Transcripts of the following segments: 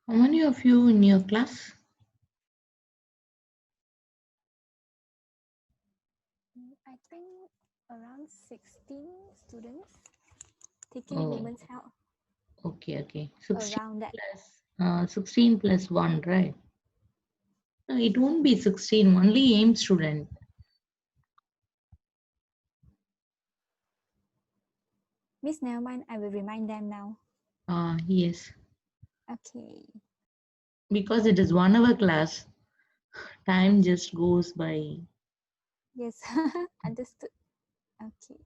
How many of you in your class? I think around 16 students taking Oh, women's health, okay. 16 around that. plus 16 plus 1, right? No, it won't be 16, only AIM student. Miss Nelman, I will remind them now. Yes, Okay. because it is 1 hour class, time just goes by. Yes, understood. Okay.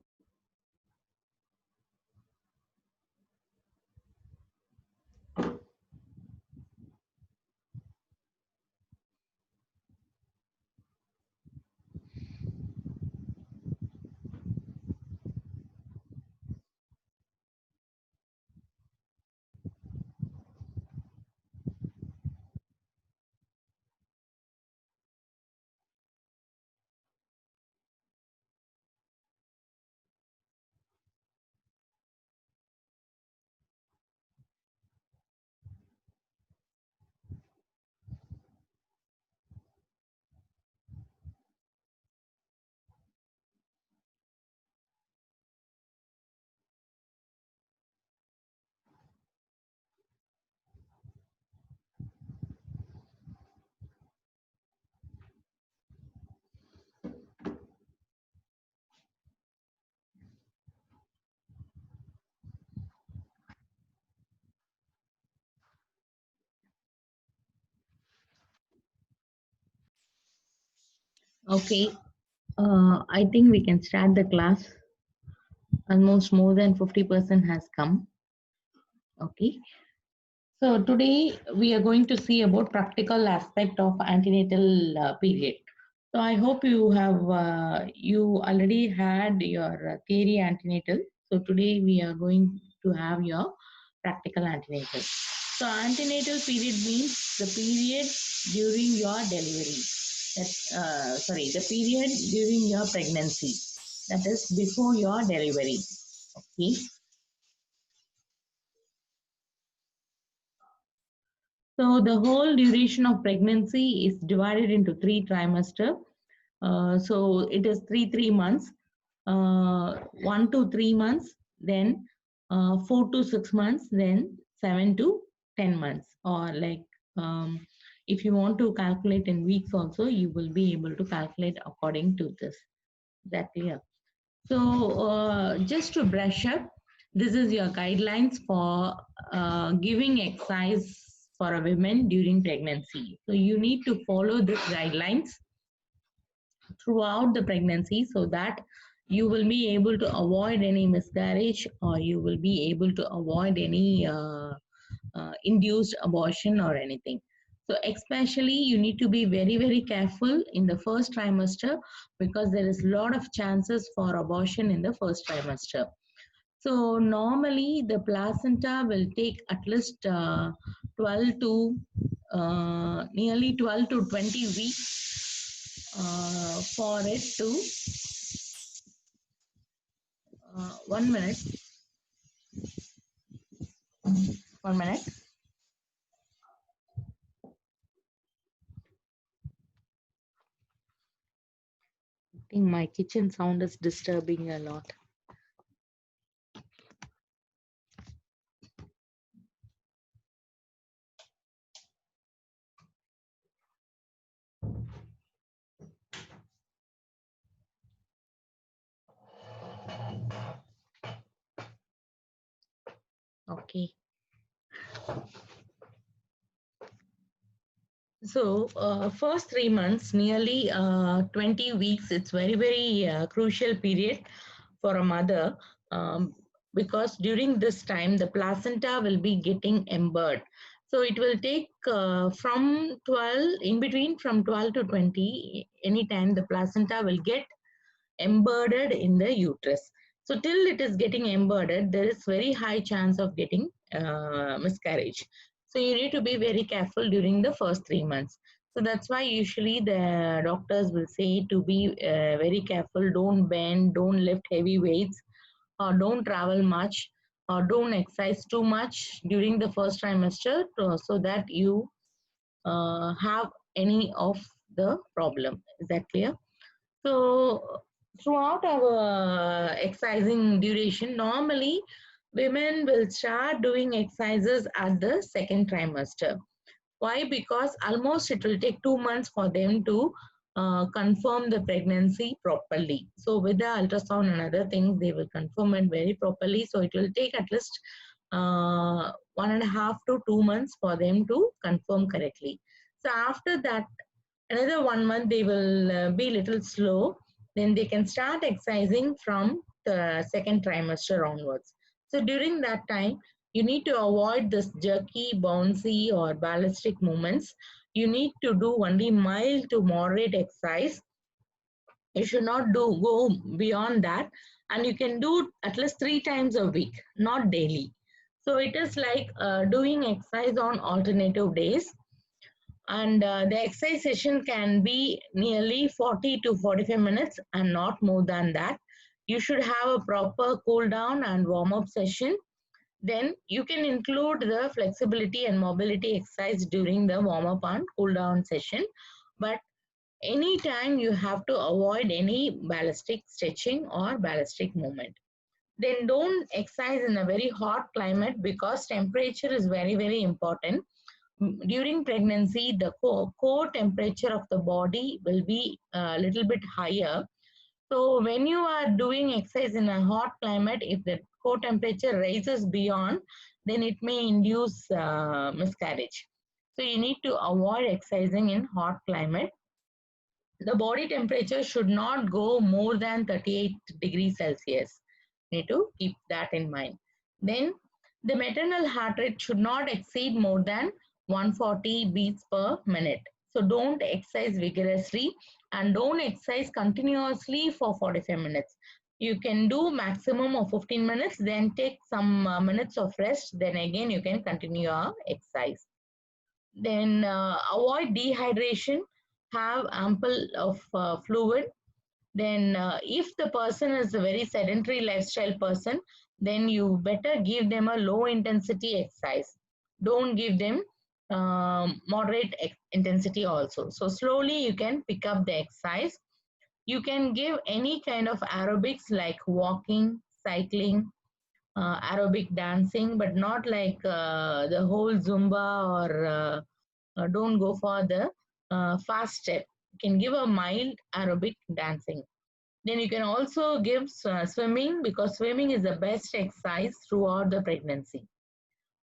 Okay, I think we can start the class. Almost more than 50% has come. Okay, so today we are going to see about practical aspect of antenatal period. So I hope you already had your theory antenatal. So today we are going to have your practical antenatal. So antenatal period means the period during your delivery. The period during your pregnancy. That is before your delivery. Okay. So the whole duration of pregnancy is divided into 3 trimester. So it is 3 months, 1 to 3 months, then 4 to 6 months, then 7 to 10 months. Or like if you want to calculate in weeks also, you will be able to calculate according to this. Is that clear? So just to brush up, this is your guidelines for giving exercise for a woman during pregnancy. So you need to follow these guidelines throughout the pregnancy so that you will be able to avoid any miscarriage or you will be able to avoid any induced abortion or anything. So especially you need to be very careful in the first trimester because there is a lot of chances for abortion in the first trimester. So normally the placenta will take at least 12 to nearly 12 to 20 weeks for it to 1 minute. 1 minute. I think my kitchen sound is disturbing a lot. Okay. So, first 3 months, nearly 20 weeks, it's very crucial period for a mother because during this time, the placenta will be getting embedded. So, it will take from 12, in between from 12 to 20, anytime the placenta will get embedded in the uterus. So, till it is getting embedded, there is very high chance of getting miscarriage. So you need to be very careful during the first 3 months. So that's why usually the doctors will say to be very careful. Don't bend, don't lift heavy weights, or don't travel much, or don't exercise too much during the first trimester so that you have any of the problem. Is that clear? So throughout our exercising duration, normally women will start doing exercises at the second trimester. Why? Because almost it will take 2 months for them to confirm the pregnancy properly. So with the ultrasound and other things, they will confirm it very properly. So it will take at least 1.5 to 2 months for them to confirm correctly. So after that, another 1 month they will be little slow. Then they can start exercising from the second trimester onwards. So during that time, you need to avoid this jerky, bouncy, or ballistic movements. You need to do only mild to moderate exercise. You should not go beyond that, and you can do at least 3 times a week, not daily. So it is like doing exercise on alternative days, and the exercise session can be nearly 40 to 45 minutes and not more than that. You should have a proper cool down and warm up session. Then you can include the flexibility and mobility exercise during the warm up and cool down session, but anytime you have to avoid any ballistic stretching or ballistic movement. Then don't exercise in a very hot climate, because temperature is very, very important. During pregnancy, the core temperature of the body will be a little bit higher. So when you are doing exercise in a hot climate, if the core temperature rises beyond, then it may induce miscarriage. So you need to avoid exercising in hot climate. The body temperature should not go more than 38 degrees Celsius. Need to keep that in mind. Then the maternal heart rate should not exceed more than 140 beats per minute. So don't exercise vigorously and don't exercise continuously for 45 minutes. You can do maximum of 15 minutes, then take some minutes of rest, then again you can continue your exercise. Then avoid dehydration, have ample of fluid. Then if the person is a very sedentary lifestyle person, then you better give them a low intensity exercise. Don't give them moderate intensity also. So slowly you can pick up the exercise. You can give any kind of aerobics like walking, cycling, aerobic dancing, but not like the whole Zumba, or don't go for the fast step. You can give a mild aerobic dancing. Then you can also give swimming, because swimming is the best exercise throughout the pregnancy.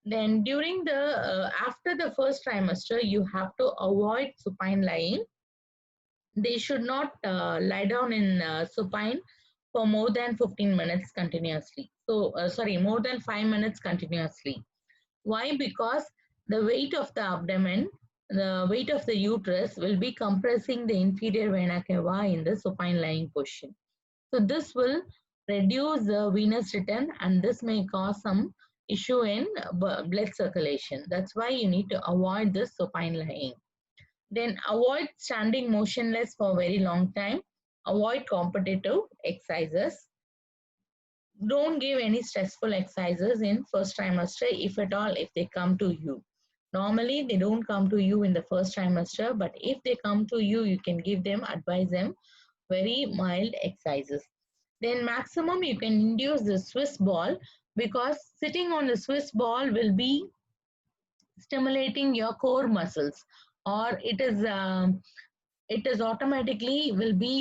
Then during the after the first trimester, you have to avoid supine lying. They should not lie down in supine for more than 15 minutes continuously. So sorry, more than 5 minutes continuously. Why? Because the weight of the abdomen, the weight of the uterus will be compressing the inferior vena cava in the supine lying position. So this will reduce the venous return, and this may cause some issue in blood circulation. That's why you need to avoid this supine lying. Then avoid standing motionless for a very long time. Avoid competitive exercises. Don't give any stressful exercises in first trimester, if at all, if they come to you. Normally they don't come to you in the first trimester, but if they come to you, you can give them, advise them very mild exercises. Then maximum you can induce the Swiss ball, because sitting on the Swiss ball will be stimulating your core muscles, or it is automatically will be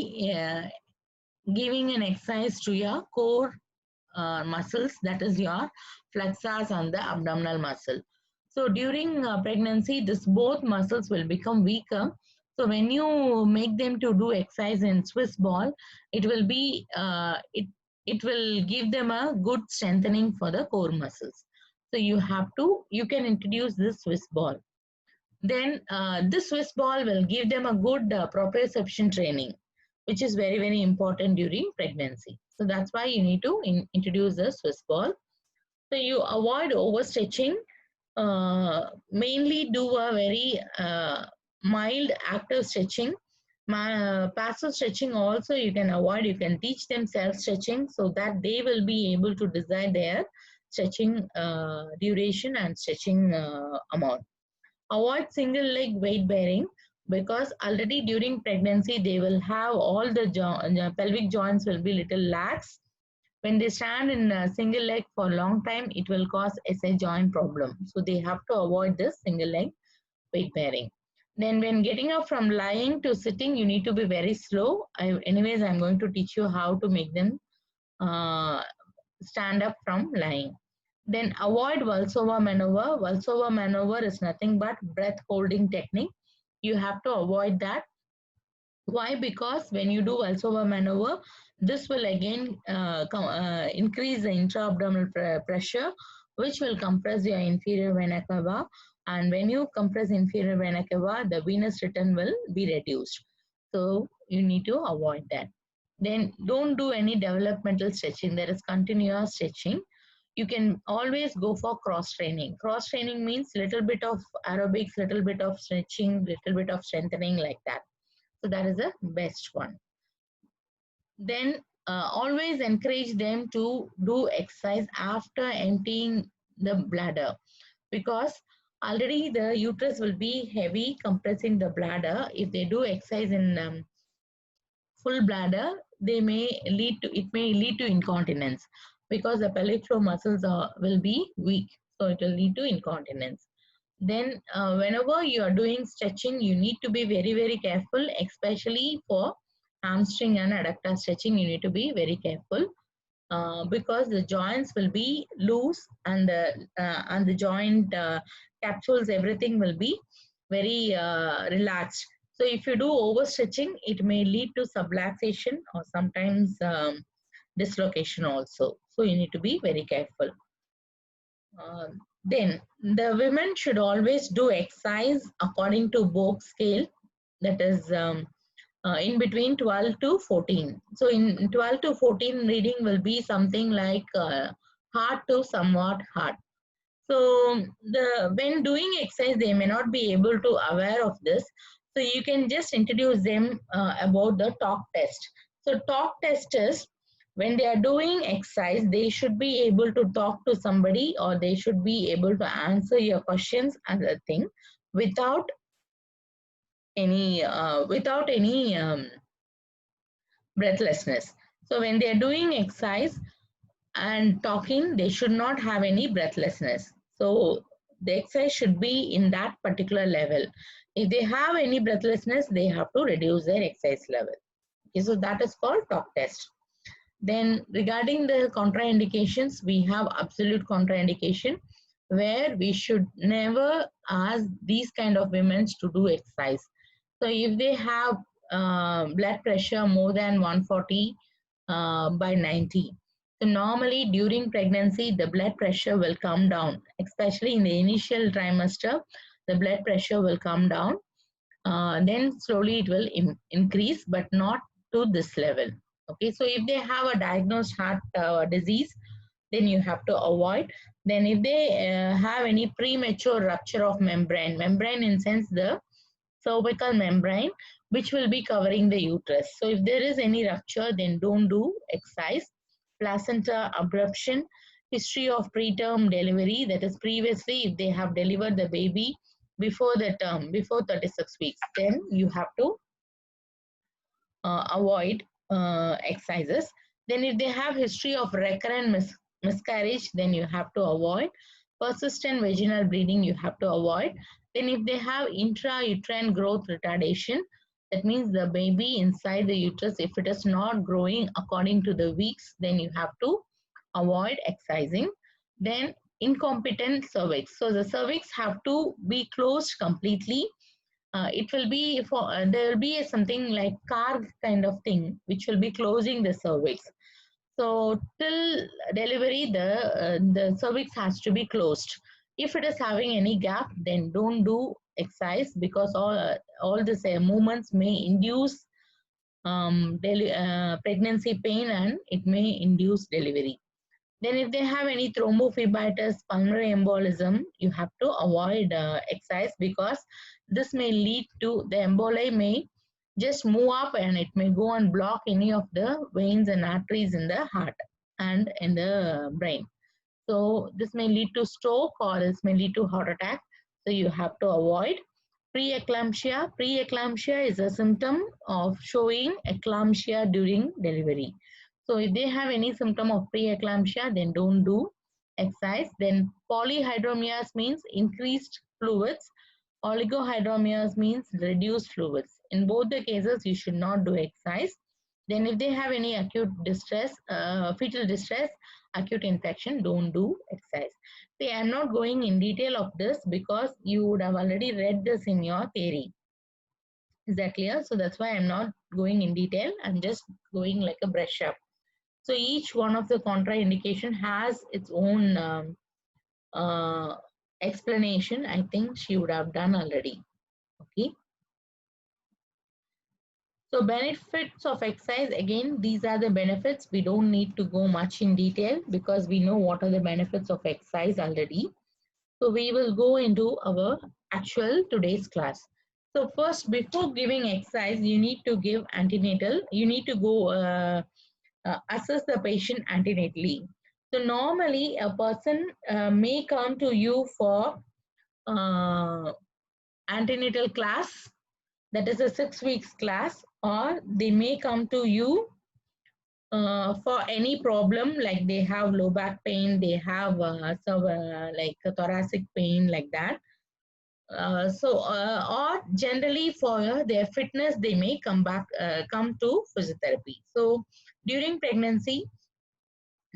giving an exercise to your core muscles, that is your flexors and the abdominal muscle. So during pregnancy, this both muscles will become weaker. So when you make them to do exercise in Swiss ball, it will be it will give them a good strengthening for the core muscles. So you can introduce this Swiss ball. Then this Swiss ball will give them a good proprioception training, which is very, very important during pregnancy. So that's why you need to introduce the Swiss ball. So you avoid overstretching. Mainly do a very mild active stretching. Passive stretching also you can avoid. You can teach them self-stretching so that they will be able to decide their stretching duration and stretching amount. Avoid single leg weight bearing because already during pregnancy they will have all the pelvic joints will be little lax. When they stand in a single leg for a long time, it will cause SI joint problem. So they have to avoid this single leg weight bearing. Then when getting up from lying to sitting, you need to be very slow. Anyways, I'm going to teach you how to make them uh, stand up from lying. Then avoid Valsova maneuver. Valsova maneuver is nothing but breath holding technique. You have to avoid that. Why? Because when you do Valsova maneuver, this will again increase the intra-abdominal pressure, which will compress your inferior vena cava. And when you compress inferior vena cava, the venous return will be reduced. So you need to avoid that. Then don't do any developmental stretching. There is continuous stretching. You can always go for cross training. Cross training means little bit of aerobics, little bit of stretching, little bit of strengthening like that. So that is the best one. Then always encourage them to do exercise after emptying the bladder, because already the uterus will be heavy compressing the bladder. If they do exercise in full bladder, it may lead to incontinence, because the pelvic floor muscles will be weak. So it will lead to incontinence. Then whenever you are doing stretching, you need to be very, very careful, especially for hamstring and adductor stretching. You need to be very careful because the joints will be loose, and the joint capsules, everything will be very relaxed. So if you do overstretching, it may lead to subluxation or sometimes dislocation also. So you need to be very careful. Then the women should always do exercise according to Bogue scale, that is in between 12 to 14. So in 12 to 14, reading will be something like hard to somewhat hard. So when doing exercise, they may not be able to aware of this. So you can just introduce them about the talk test. So talk test is when they are doing exercise, they should be able to talk to somebody, or they should be able to answer your questions and the thing without any breathlessness. So when they are doing exercise and talking, they should not have any breathlessness. So the exercise should be in that particular level. If they have any breathlessness, they have to reduce their exercise level. Okay, so that is called talk test. Then regarding the contraindications, we have absolute contraindication, where we should never ask these kind of women to do exercise. So if they have blood pressure more than 140 by 90, so normally during pregnancy, the blood pressure will come down, especially in the initial trimester, the blood pressure will come down. Then slowly it will increase, but not to this level. Okay, so if they have a diagnosed heart disease, then you have to avoid. Then if they have any premature rupture of membrane in sense the cervical membrane, which will be covering the uterus. So if there is any rupture, then don't do exercise. Placenta abruption, history of preterm delivery, that is previously if they have delivered the baby before the term, before 36 weeks, then you have to avoid exercises. Then if they have history of recurrent miscarriage, then you have to avoid. Persistent vaginal bleeding, you have to avoid. Then if they have intrauterine growth retardation, that means the baby inside the uterus, if it is not growing according to the weeks, then you have to avoid excising. Then incompetent cervix. So the cervix have to be closed completely. It will be there will be something like car kind of thing which will be closing the cervix. So till delivery, the cervix has to be closed. If it is having any gap, then don't do exercise, because all these movements may induce pregnancy pain, and it may induce delivery. Then if they have any thrombophlebitis, pulmonary embolism, you have to avoid exercise, because this may lead to the emboli may just move up, and it may go and block any of the veins and arteries in the heart and in the brain. So this may lead to stroke or this may lead to heart attack. So you have to avoid preeclampsia. Preeclampsia is a symptom of showing eclampsia during delivery. So if they have any symptom of preeclampsia, then don't do exercise. Then polyhydramnios means increased fluids. Oligohydramnios means reduced fluids. In both the cases, you should not do exercise. Then if they have any acute distress, fetal distress, acute infection, don't do exercise. See, I'm not going in detail of this because you would have already read this in your theory. Is that clear? So that's why I'm not going in detail. I'm just going like a brush up. So each one of the contraindication has its own uh, explanation. I think she would have done already. Okay. So benefits of exercise, again, these are the benefits. We don't need to go much in detail because we know what are the benefits of exercise already. So we will go into our actual today's class. So first, before giving exercise, you need to give antenatal. You need to go assess the patient antenatally. So normally a person may come to you for antenatal class, that is a 6 weeks class, or they may come to you for any problem, like they have low back pain, they have like a thoracic pain, like that. Or generally for their fitness, they may come to physiotherapy. So during pregnancy,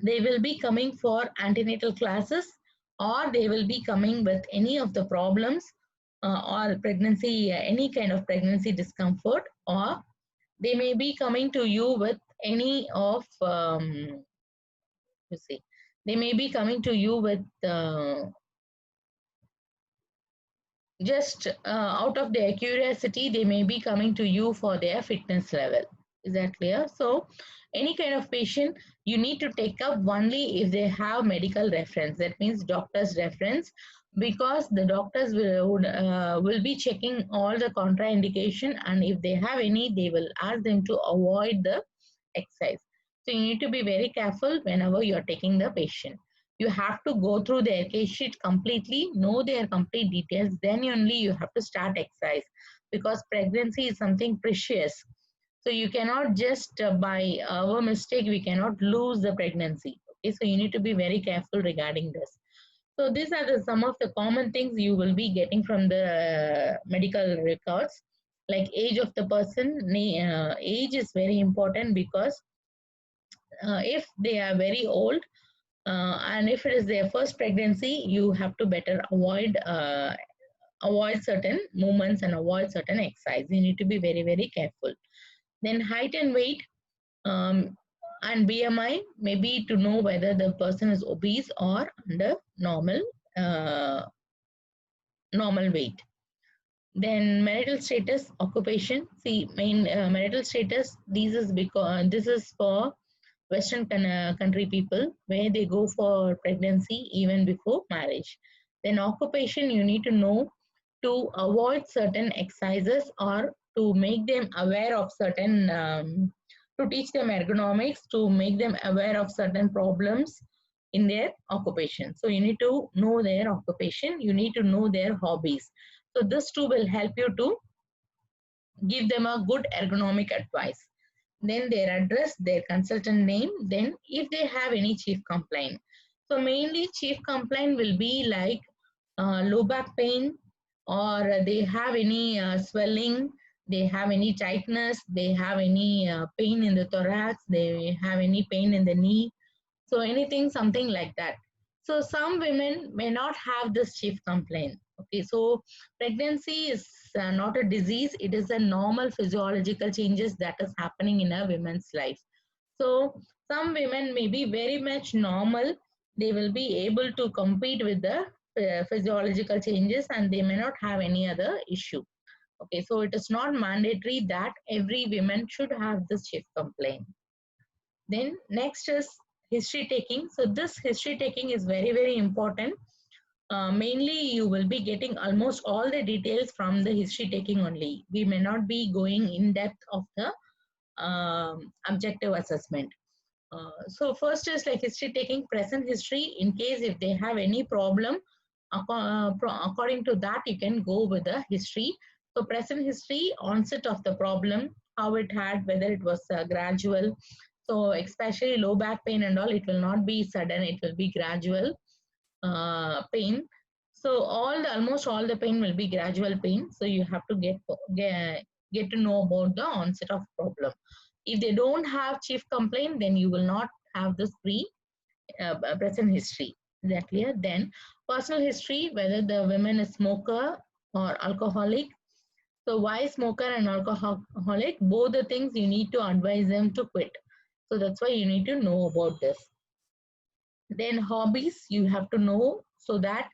they will be coming for antenatal classes, or they will be coming with any of the problems or pregnancy, any kind of pregnancy discomfort, or they may be coming to you with any of you see they may be coming to you with just out of their curiosity, they may be coming to you for their fitness level. Is that clear? So any kind of patient, you need to take up only if they have medical reference, that means doctor's reference, because the doctors will be checking all the contraindication, and if they have any, they will ask them to avoid the exercise. So you need to be very careful whenever you're taking the patient. You have to go through their case sheet completely, know their complete details, then only you have to start exercise, because pregnancy is something precious. So you cannot just by our mistake, we cannot lose the pregnancy. Okay, so you need to be very careful regarding this. So these are some of the common things you will be getting from the medical records, like age of the person. Age is very important, because if they are very old, and if it is their first pregnancy, you have to better avoid certain movements and avoid certain exercise. You need to be very, very careful. Then height and weight, and BMI, maybe to know whether the person is obese or under uh, normal weight. Then marital status, occupation. See, main marital status. This is for Western country people, where they go for pregnancy even before marriage. Then occupation, you need to know to avoid certain exercises, or to make them aware of certain, to teach them ergonomics, to make them aware of certain problems in their occupation. So you need to know their occupation, you need to know their hobbies. So this too will help you to give them a good ergonomic advice. Then their address, their consultant name, then if they have any chief complaint. So mainly chief complaint will be like low back pain, or they have any swelling, they have any tightness, they have any pain in the thorax, they have any pain in the knee. So anything, something like that. So some women may not have this chief complaint. Okay, so pregnancy is not a disease, it is a normal physiological changes that is happening in a woman's life. So some women may be very much normal, they will be able to compete with the physiological changes, and they may not have any other issue. Okay, so it is not mandatory that every woman should have this chief complaint. Then next is history taking. So this history taking is very, very important. Mainly you will be getting almost all the details from the history taking only. We may not be going in depth of the objective assessment. So first is like history taking present history in case if they have any problem. According to that, you can go with the history. So present history, onset of the problem, how it had, whether it was gradual. So especially low back pain and all, it will not be sudden, it will be gradual pain. So almost all the pain will be gradual pain. So you have to get to know about the onset of problem. If they don't have chief complaint, then you will not have this present history. Is that clear? Then personal history, whether the woman is smoker or alcoholic. So why smoker and alcoholic? Both the things you need to advise them to quit. So that's why you need to know about this. Then hobbies you have to know, so that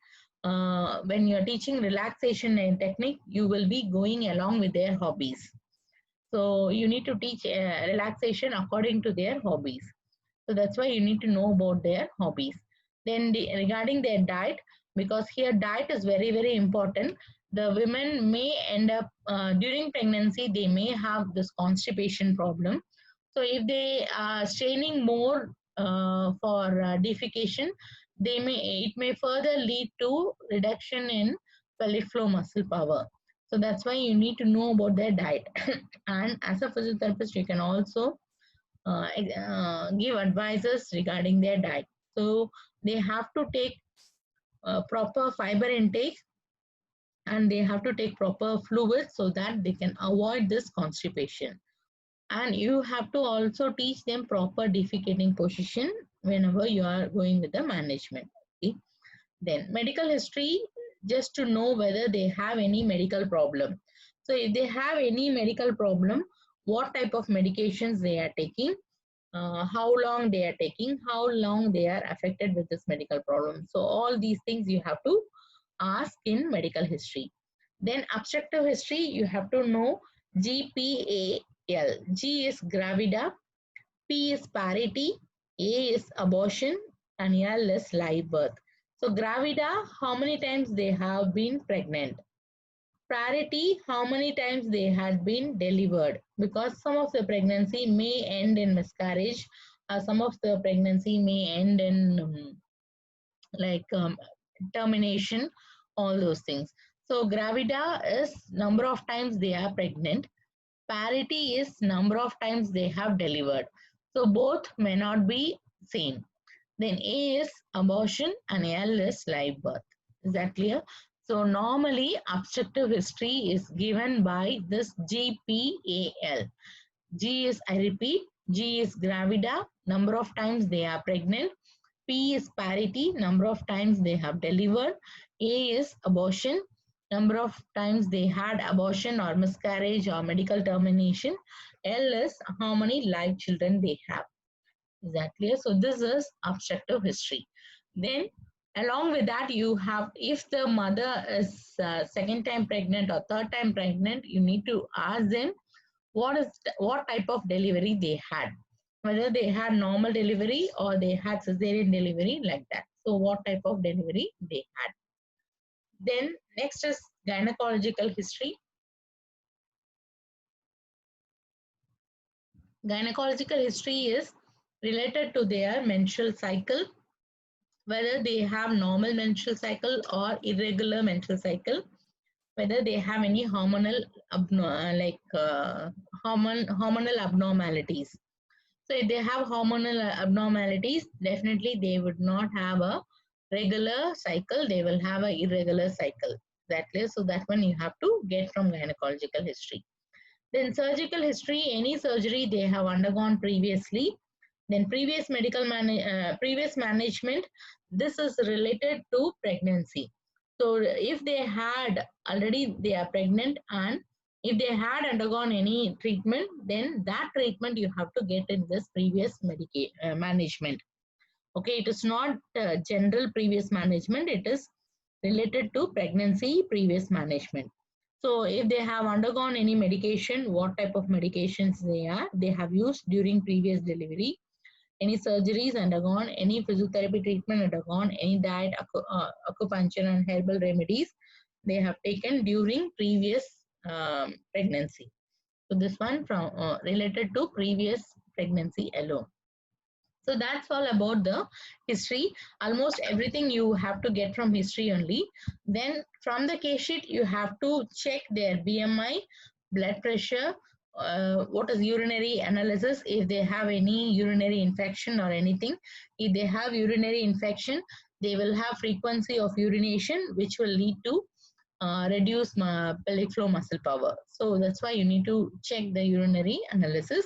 when you're teaching relaxation and technique, you will be going along with their hobbies. So you need to teach relaxation according to their hobbies. So that's why you need to know about their hobbies. Then regarding their diet, because here diet is very, very important. The women may end up during pregnancy, they may have this constipation problem. So if they are straining more for defecation, it may further lead to reduction in pelvic floor muscle power. So that's why you need to know about their diet. And as a physiotherapist, you can also give advices regarding their diet. So they have to take proper fiber intake, and they have to take proper fluids so that they can avoid this constipation. And you have to also teach them proper defecating position whenever you are going with the management. Okay. Then medical history, just to know whether they have any medical problem. So if they have any medical problem, what type of medications they are taking, how long they are taking, how long they are affected with this medical problem. So all these things you have to ask in medical history. Then obstructive history, you have to know GPAL. G is gravida, P is parity, A is abortion, and L is live birth. So gravida, how many times they have been pregnant. Parity, how many times they had been delivered, because some of the pregnancy may end in miscarriage, some of the pregnancy may end in like termination, all those things. So gravida is number of times they are pregnant, parity is number of times they have delivered. So both may not be same. Then A is abortion and L is live birth. Is that clear? So normally obstructive history is given by this GPAL. G is, I repeat, G is gravida, number of times they are pregnant. P is parity, number of times they have delivered. A is abortion, number of times they had abortion or miscarriage or medical termination. L is how many live children they have. Is that clear? So this is obstructive history. Then along with that, you have, if the mother is second time pregnant or third time pregnant, you need to ask them what type of delivery they had, whether they had normal delivery or they had cesarean delivery, like that. So what type of delivery they had. Then next is gynecological history. Gynecological history is related to their menstrual cycle, whether they have normal menstrual cycle or irregular menstrual cycle, whether they have any hormonal hormonal abnormalities. So if they have hormonal abnormalities, definitely they would not have a regular cycle, they will have an irregular cycle. That clear? So that one you have to get from gynecological history. Then surgical history, any surgery they have undergone previously. Then previous management, this is related to pregnancy. So if they had already, they are pregnant, and if they had undergone any treatment, then that treatment you have to get in this previous management. Okay, it is not general previous management, it is related to pregnancy previous management. So if they have undergone any medication, what type of medications they have used during previous delivery, any surgeries undergone, any physiotherapy treatment undergone, any diet, acupuncture and herbal remedies they have taken during previous pregnancy. So this one from related to previous pregnancy alone. So that's all about the history. Almost everything you have to get from history only. Then from the case sheet, you have to check their BMI, blood pressure, what is urinary analysis, if they have any urinary infection or anything. If they have urinary infection, they will have frequency of urination, which will lead to reduce pelvic floor muscle power. So that's why you need to check the urinary analysis.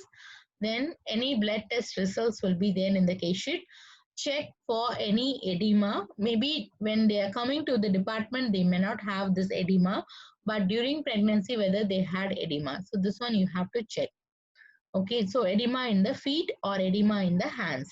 Then any blood test results will be there in the case sheet. Check for any edema. Maybe when they are coming to the department, they may not have this edema, but during pregnancy, whether they had edema. So this one you have to check. Okay, so edema in the feet or edema in the hands.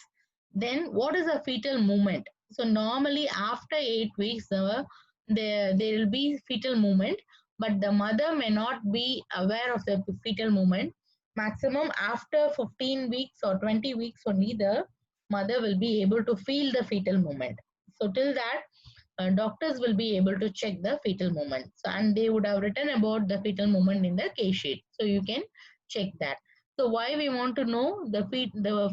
Then what is a fetal movement? So normally after 8 weeks, there will be fetal movement, but the mother may not be aware of the fetal movement. Maximum after 15 weeks or 20 weeks only the mother will be able to feel the fetal movement. So till that, doctors will be able to check the fetal movement. So, and they would have written about the fetal movement in the case sheet. So you can check that. So why we want to know the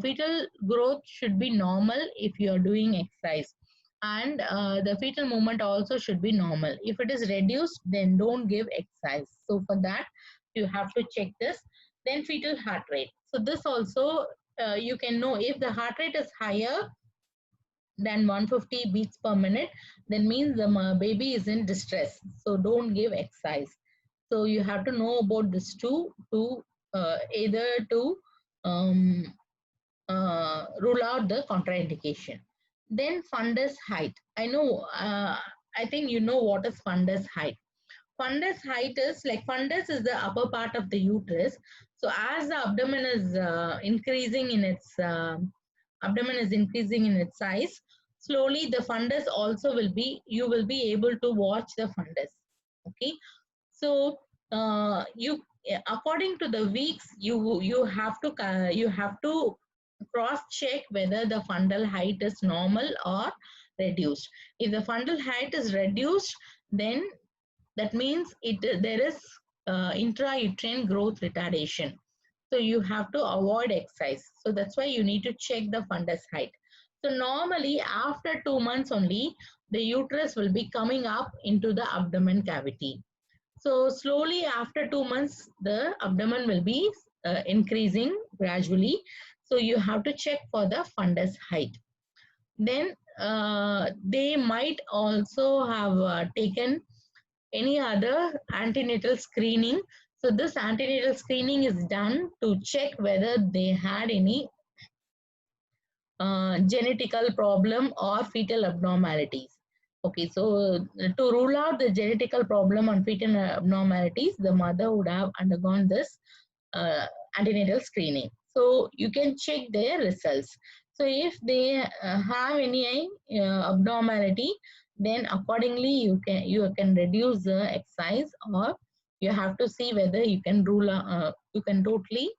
fetal growth should be normal if you are doing exercise, and the fetal movement also should be normal. If it is reduced, then don't give exercise. So for that, you have to check this. Then fetal heart rate. So this also you can know if the heart rate is higher than 150 beats per minute, then means the baby is in distress. So don't give exercise. So you have to know about this too, to either to um, rule out the contraindication. Then fundus height. I think you know what is fundus height. Fundus height is like fundus is the upper part of the uterus. So as the abdomen is increasing in its size, slowly the fundus also will be, you will be able to watch the fundus. Okay, so you according to the weeks, you have to cross check whether the fundal height is normal or reduced. If the fundal height is reduced, then that means there is intrauterine growth retardation. So you have to avoid exercise. So that's why you need to check the fundus height. So normally after 2 months only, the uterus will be coming up into the abdomen cavity. So slowly after 2 months, the abdomen will be increasing gradually. So you have to check for the fundus height. Then they might also have taken any other antenatal screening. So this antenatal screening is done to check whether they had any genetical problem or fetal abnormalities. Okay, so to rule out the genetical problem on fetal abnormalities, the mother would have undergone this antenatal screening. So you can check their results. So if they have any abnormality, then accordingly you can reduce the exercise, or you have to see whether you can you can totally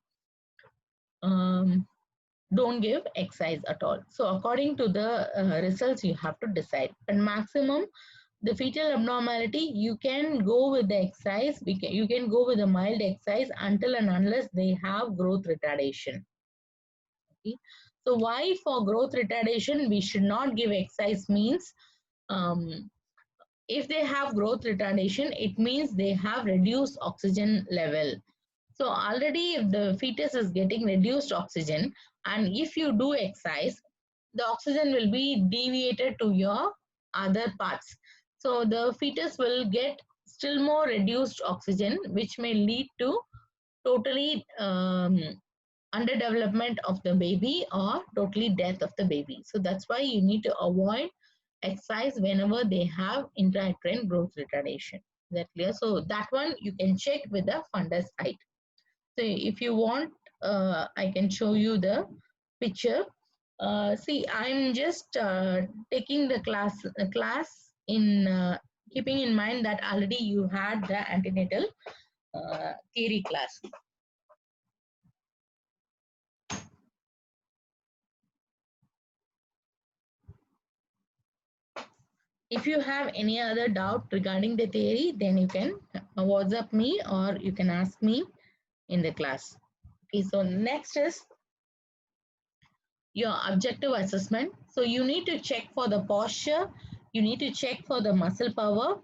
don't give exercise at all. So according to the results, you have to decide. And maximum, the fetal abnormality, you can go with the exercise. You can go with a mild exercise until and unless they have growth retardation. Okay. So why for growth retardation we should not give exercise means, if they have growth retardation, it means they have reduced oxygen level. So already if the fetus is getting reduced oxygen, and if you do exercise, the oxygen will be deviated to your other parts. So the fetus will get still more reduced oxygen, which may lead to totally underdevelopment of the baby or totally death of the baby. So that's why you need to avoid exercise whenever they have intrauterine growth retardation. Is that clear? So that one you can check with the fundus height. So if you want, I can show you the picture. See, I'm just taking the class in keeping in mind that already you had the antenatal theory class. If you have any other doubt regarding the theory, then you can WhatsApp me or you can ask me in the class. Okay, so next is your objective assessment. So you need to check for the posture, you need to check for the muscle power,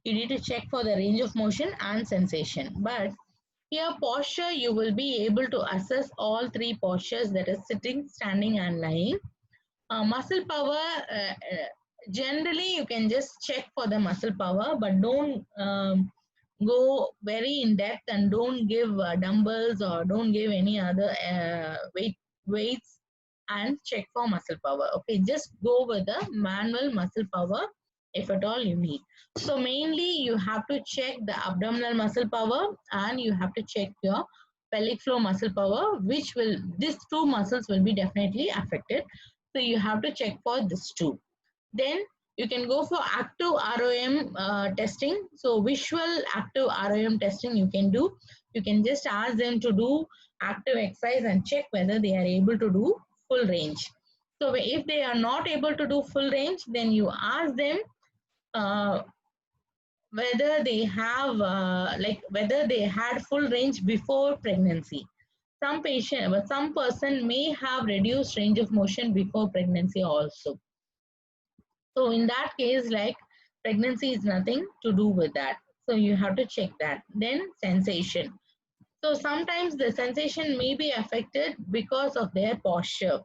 you need to check for the range of motion and sensation. But here posture, you will be able to assess all three postures, that is sitting, standing and lying. Muscle power, generally you can just check for the muscle power, but don't go very in depth and don't give dumbbells or don't give any other weights and check for muscle power. Okay, just go with the manual muscle power if at all you need. So mainly you have to check the abdominal muscle power and you have to check your pelvic floor muscle power, which will, these two muscles will be definitely affected. So you have to check for this two. Then you can go for active ROM testing. So visual active ROM testing you can do. You can just ask them to do active exercise and check whether they are able to do full range. So if they are not able to do full range, then you ask them uh, whether they have whether they had full range before pregnancy. Some patient, but some person may have reduced range of motion before pregnancy also. So in that case, like pregnancy is nothing to do with that. So you have to check that. Then sensation. So sometimes the sensation may be affected because of their posture.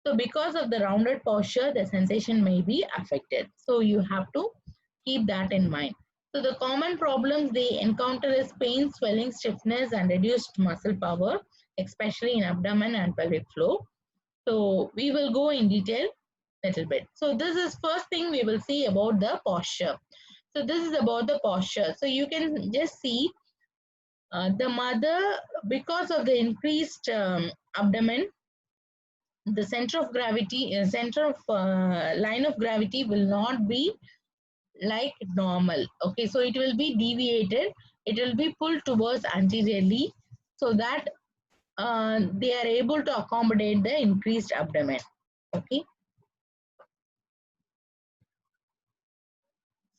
So because of the rounded posture, the sensation may be affected. So you have to keep that in mind. So the common problems they encounter is pain, swelling, stiffness, and reduced muscle power, especially in abdomen and pelvic floor. So we will go in detail little bit. So this is first thing we will see about the posture. So this is about the posture. So you can just see the mother, because of the increased abdomen, the center of gravity, center of line of gravity will not be like normal. Okay, so it will be deviated. It will be pulled towards anteriorly so that they are able to accommodate the increased abdomen. Okay.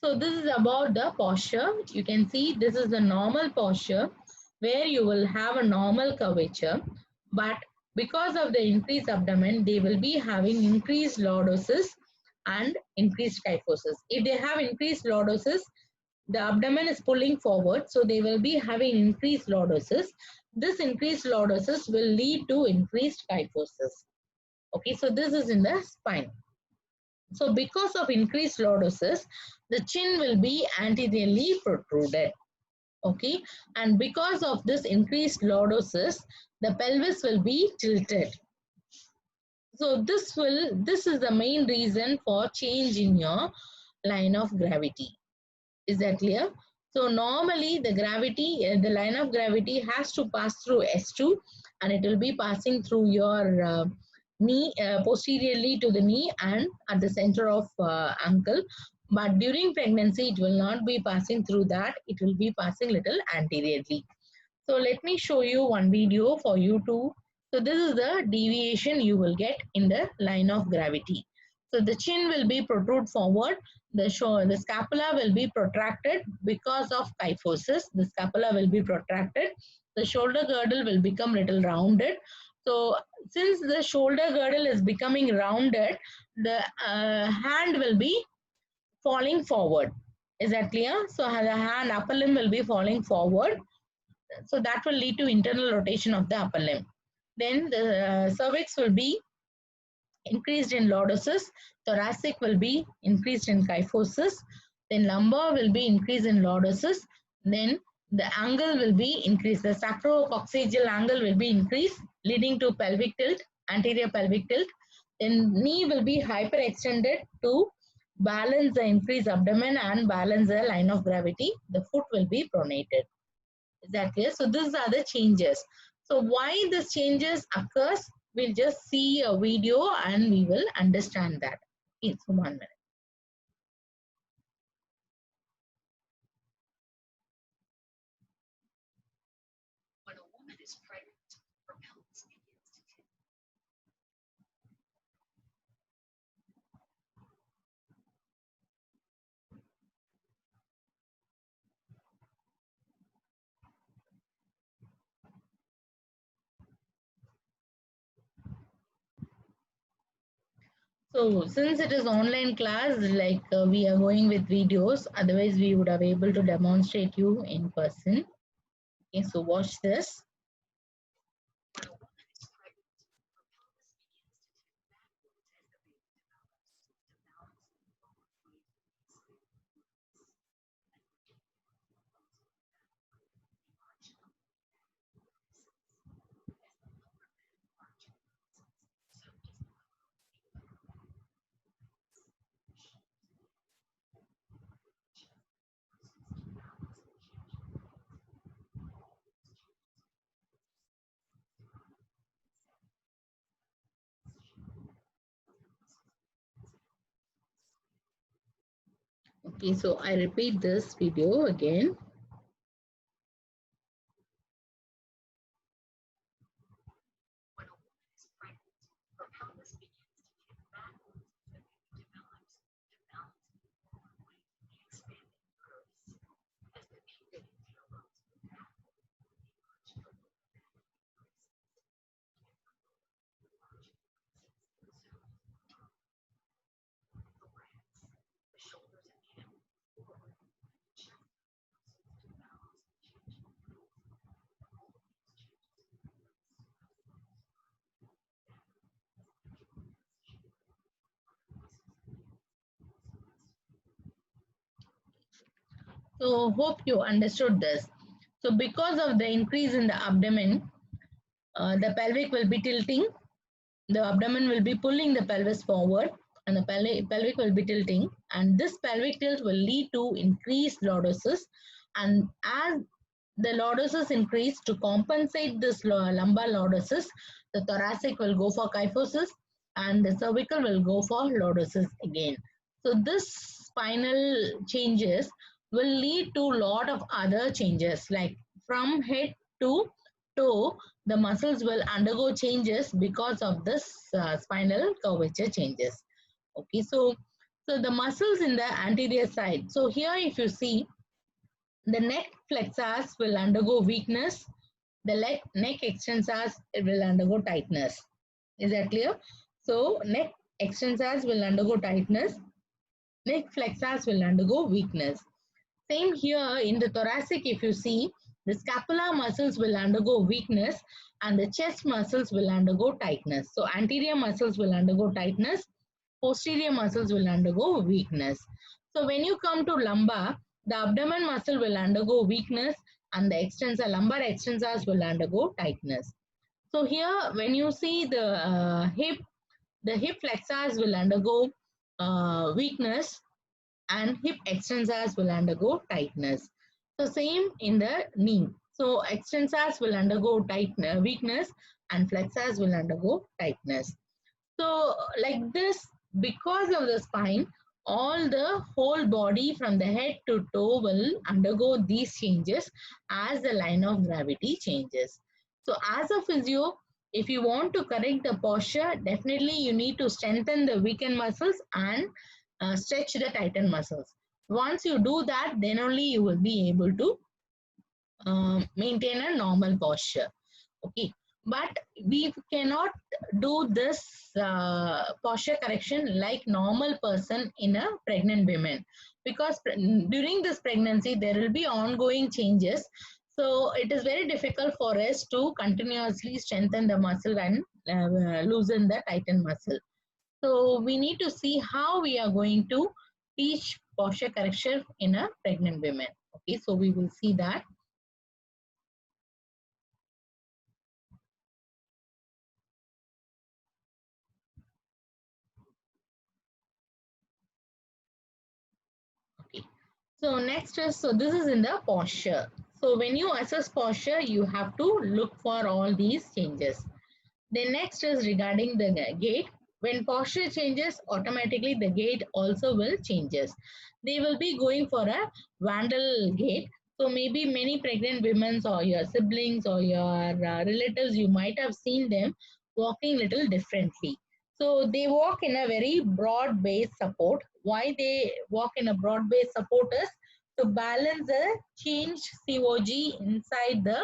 So this is about the posture. You can see this is the normal posture where you will have a normal curvature, but because of the increased abdomen, they will be having increased lordosis and increased kyphosis. If they have increased lordosis, the abdomen is pulling forward, so they will be having increased lordosis. This increased lordosis will lead to increased kyphosis. Okay, so this is in the spine. So because of increased lordosis, the chin will be anteriorly protruded. Okay, and because of this increased lordosis, the pelvis will be tilted. So this is the main reason for change in your line of gravity. Is that clear? So normally the gravity, the line of gravity has to pass through S2 and it will be passing through your knee, posteriorly to the knee and at the center of ankle. But during pregnancy, it will not be passing through that. It will be passing little anteriorly. So let me show you one video for you to. So this is the deviation you will get in the line of gravity. So the chin will be protrude forward. The scapula will be protracted because of kyphosis. The scapula will be protracted. The shoulder girdle will become little rounded. So since the shoulder girdle is becoming rounded, the hand will be falling forward. Is that clear? So the hand upper limb will be falling forward. So that will lead to internal rotation of the upper limb. Then the cervix will be increased in lordosis, thoracic will be increased in kyphosis, then lumbar will be increased in lordosis, then the angle will be increased, the sacrococcygeal angle will be increased, leading to pelvic tilt, anterior pelvic tilt, then knee will be hyperextended to balance the increased abdomen and balance the line of gravity, the foot will be pronated. Is that clear? So these are the changes. So why these changes occurs, we'll just see a video and we will understand that. Okay, so 1 minute. When a woman is pregnant, her pelvis begins to tilt. So since it is online class, like we are going with videos, otherwise we would have able to demonstrate you in person. Okay, so watch this. Okay, so I repeat this video again. So hope you understood this. So because of the increase in the abdomen, the pelvic will be tilting, the abdomen will be pulling the pelvis forward, and the pelvic will be tilting, and this pelvic tilt will lead to increased lordosis. And as the lordosis increase, to compensate this lumbar lordosis, the thoracic will go for kyphosis and the cervical will go for lordosis again. So this spinal changes will lead to lot of other changes, like from head to toe, the muscles will undergo changes because of this spinal curvature changes. Okay, so the muscles in the anterior side. So here if you see, the neck flexors will undergo weakness, the neck extensors will undergo tightness. Is that clear? So neck extensors will undergo tightness, neck flexors will undergo weakness. Same here in the thoracic, if you see, the scapular muscles will undergo weakness and the chest muscles will undergo tightness. So anterior muscles will undergo tightness, posterior muscles will undergo weakness. So when you come to lumbar, the abdomen muscle will undergo weakness and the lumbar extensors will undergo tightness. So here when you see the hip flexors will undergo weakness and hip extensors will undergo tightness. So same in the knee. So extensors will undergo weakness and flexors will undergo tightness. So like this, because of the spine, all the whole body from the head to toe will undergo these changes as the line of gravity changes. So as a physio, if you want to correct the posture, definitely you need to strengthen the weakened muscles and stretch the tightened muscles. Once you do that, then only you will be able to maintain a normal posture. Okay, but we cannot do this posture correction like normal person in a pregnant woman, because during this pregnancy there will be ongoing changes. So it is very difficult for us to continuously strengthen the muscle and loosen the tightened muscle. So we need to see how we are going to teach posture correction in a pregnant woman. Okay, so we will see that. Okay. So next is, so this is in the posture. So when you assess posture, you have to look for all these changes. Then next is regarding the gait. When posture changes, automatically the gait also will changes. They will be going for a Vandal gait. So maybe many pregnant women or your siblings or your relatives, you might have seen them walking little differently. So they walk in a very broad base support. Why they walk in a broad base support is to balance the changed COG inside the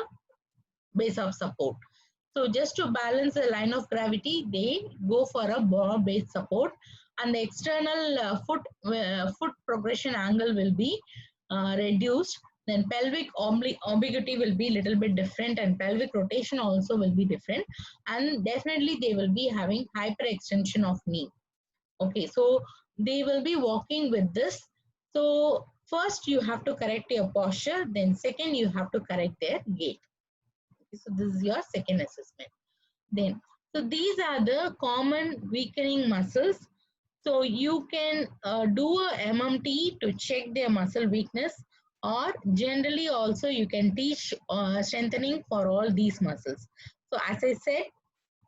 base of support. So just to balance the line of gravity, they go for a broad base support. and the external foot progression angle will be reduced. Then pelvic obliquity will be little bit different, and pelvic rotation also will be different, and definitely they will be having hyperextension of knee. Okay, so they will be walking with this. So first you have to correct your posture, then second you have to correct their gait. Okay, so this is your second assessment. Then, so these are the common weakening muscles. So you can do a MMT to check their muscle weakness, or generally also you can teach strengthening for all these muscles. So as I said,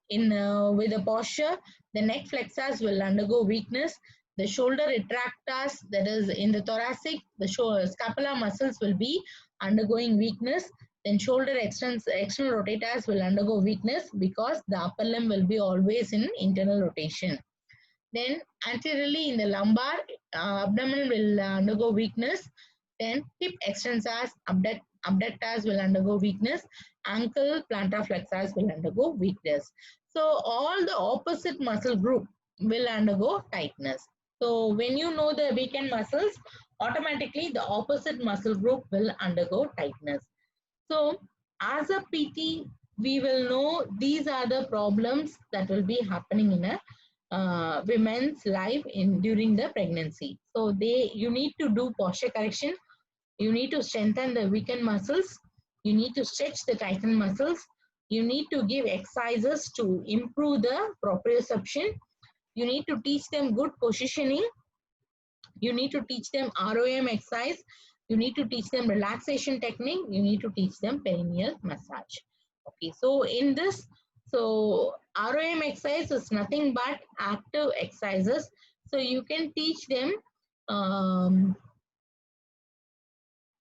in with the posture, the neck flexors will undergo weakness. The shoulder retractors, that is in the thoracic, the scapula muscles will be undergoing weakness. Then shoulder external rotators will undergo weakness because the upper limb will be always in internal rotation. Then anteriorly in the lumbar, abdomen will undergo weakness. Then hip extensors, abductors will undergo weakness. Ankle plantar flexors will undergo weakness. So all the opposite muscle group will undergo tightness. So when you know the weakened muscles, automatically the opposite muscle group will undergo tightness. So as a PT, we will know these are the problems that will be happening in a women's life during the pregnancy. So you need to do posture correction. You need to strengthen the weakened muscles. You need to stretch the tightened muscles. You need to give exercises to improve the proprioception. You need to teach them good positioning. You need to teach them ROM exercise. You need to teach them relaxation technique. You need to teach them perineal massage. Okay, so in this, so ROM exercise is nothing but active exercises. So you can teach them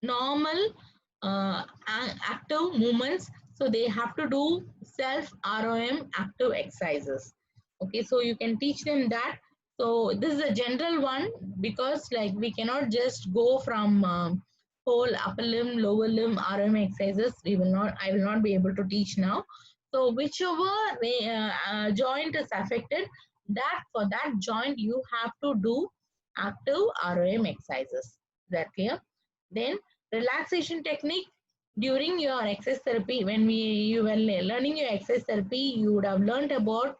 normal active movements. So they have to do self ROM active exercises. Okay, so you can teach them that. So this is a general one, because like we cannot just go from whole upper limb, lower limb ROM exercises. I will not be able to teach now. So whichever joint is affected, that for that joint you have to do active ROM exercises. Is that clear? Then relaxation technique during your exercise therapy. When you were learning your exercise therapy, you would have learned about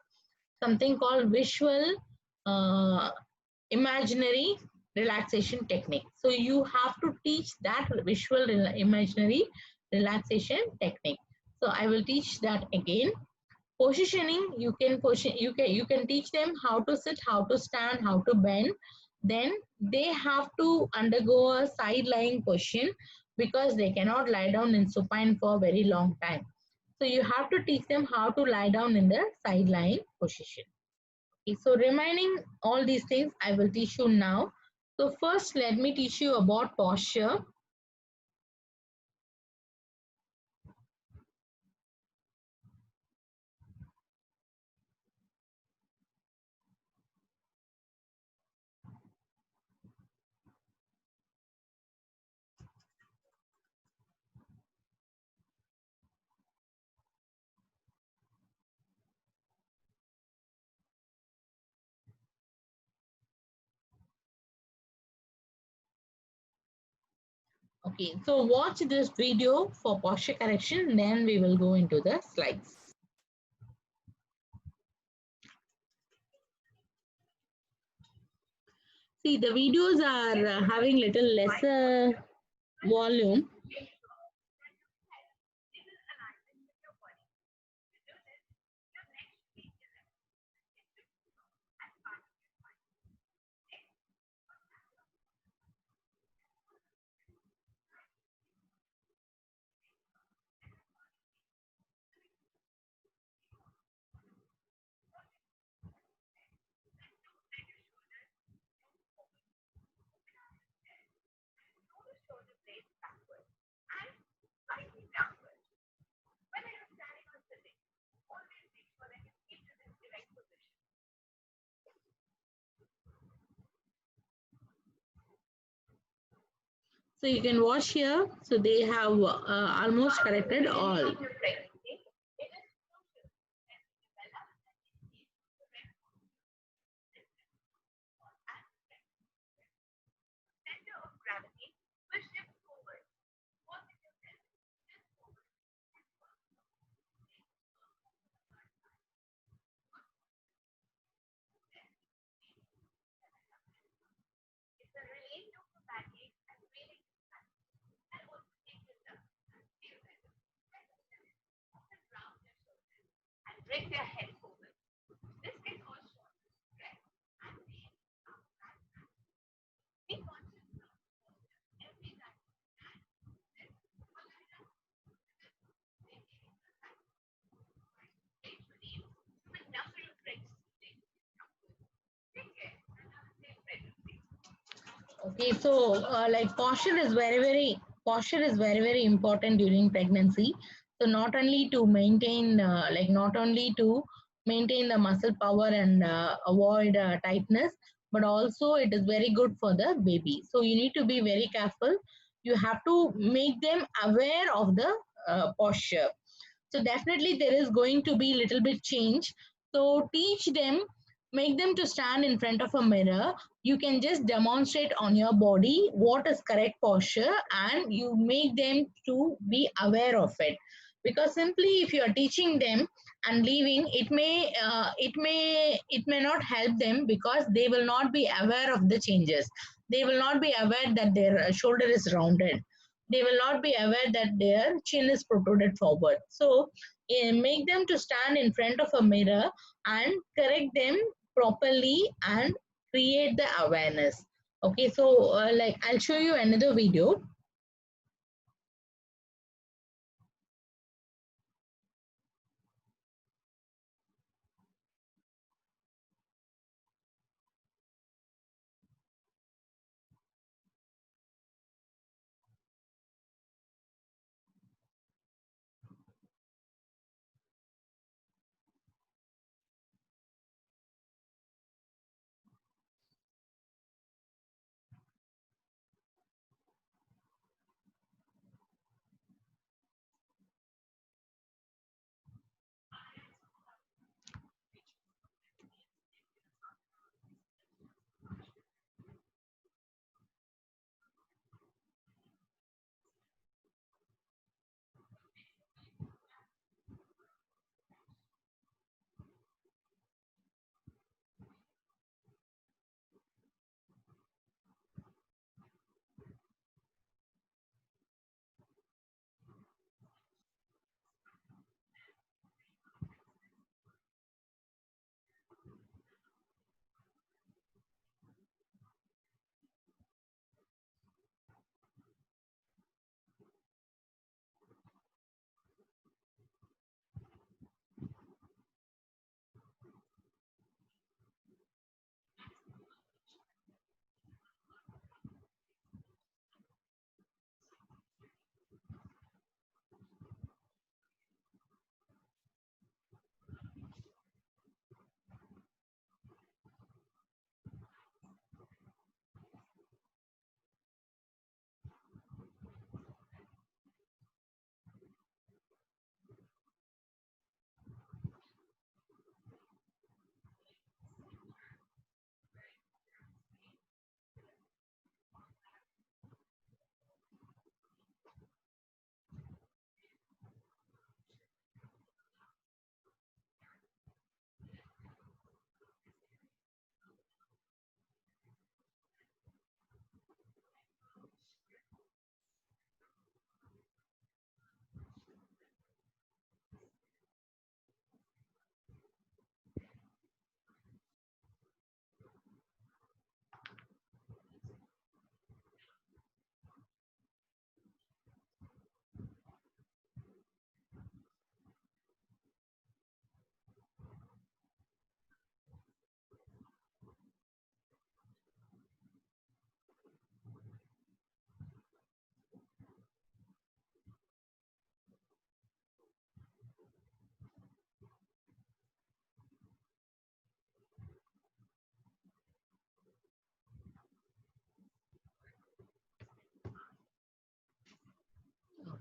something called visual imaginary relaxation technique. So you have to teach that visual imaginary relaxation technique. So I will teach that again. Positioning, you can teach them how to sit, how to stand, how to bend. Then they have to undergo a side lying position, because they cannot lie down in supine for a very long time. So you have to teach them how to lie down in the side lying position. Okay, so remaining all these things I will teach you now. So first let me teach you about posture. Okay, so watch this video for posture correction, then we will go into the slides. See, the videos are having little lesser volume. So you can watch here. So they have almost corrected all. Okay, so like posture is very important during pregnancy. So not only to maintain not only to maintain the muscle power and avoid tightness, but also it is very good for the baby. So you need to be very careful. You have to make them aware of the posture. So definitely there is going to be little bit change. So teach them, make them to stand in front of a mirror. You can just demonstrate on your body what is correct posture, and you make them to be aware of it. Because simply if you are teaching them and leaving, it may not help them, because they will not be aware of the changes. They will not be aware that their shoulder is rounded. They will not be aware that their chin is protruded forward. So make them to stand in front of a mirror and correct them properly and create the awareness. Okay, so I'll show you another video.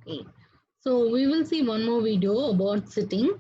Okay, so we will see one more video about sitting.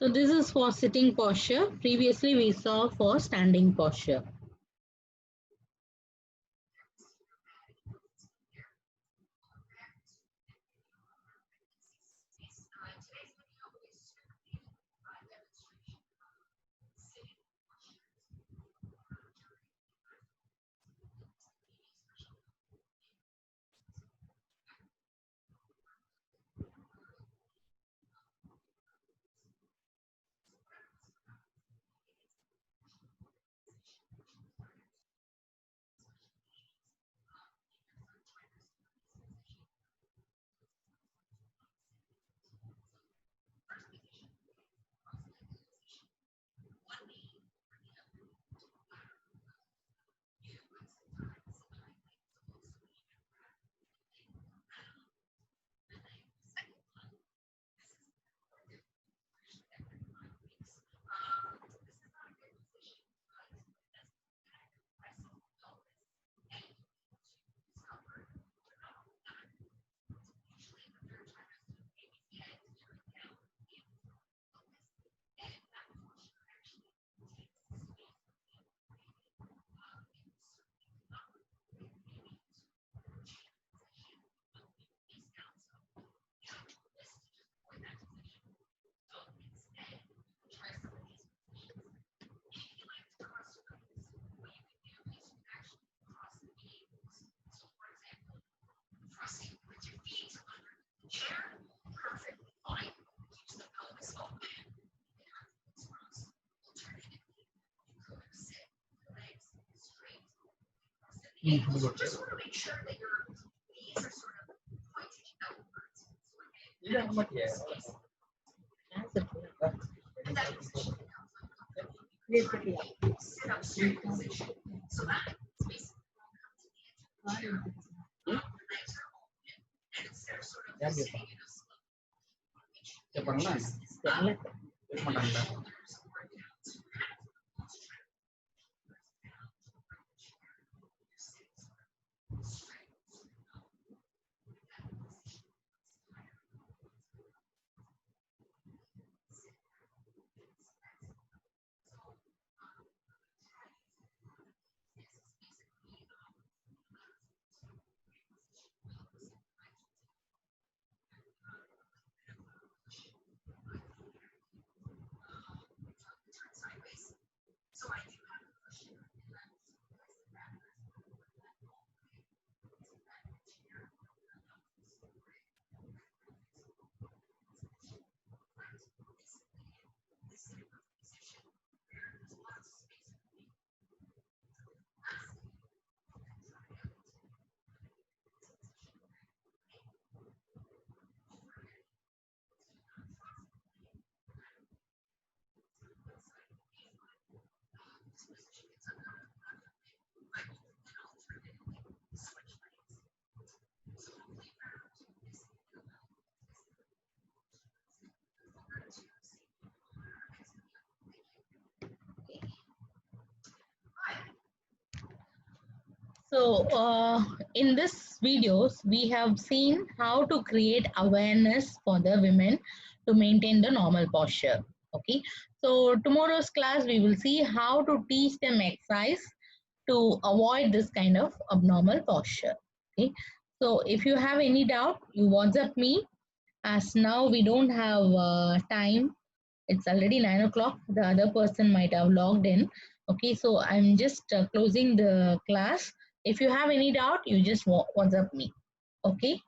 So this is for sitting posture. Previously we saw for standing posture. So in this videos, we have seen how to create awareness for the women to maintain the normal posture. Okay. So tomorrow's class, we will see how to teach them exercise to avoid this kind of abnormal posture. Okay. So if you have any doubt, you WhatsApp me. As now we don't have time, it's already 9 o'clock. The other person might have logged in. Okay, so I'm just closing the class. If you have any doubt, you just WhatsApp me. Okay,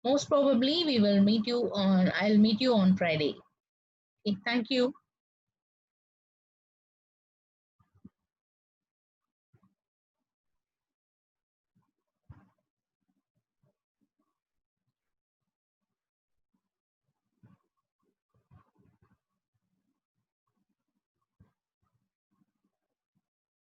most probably we will meet you on, I'll meet you on Friday. Okay, thank you.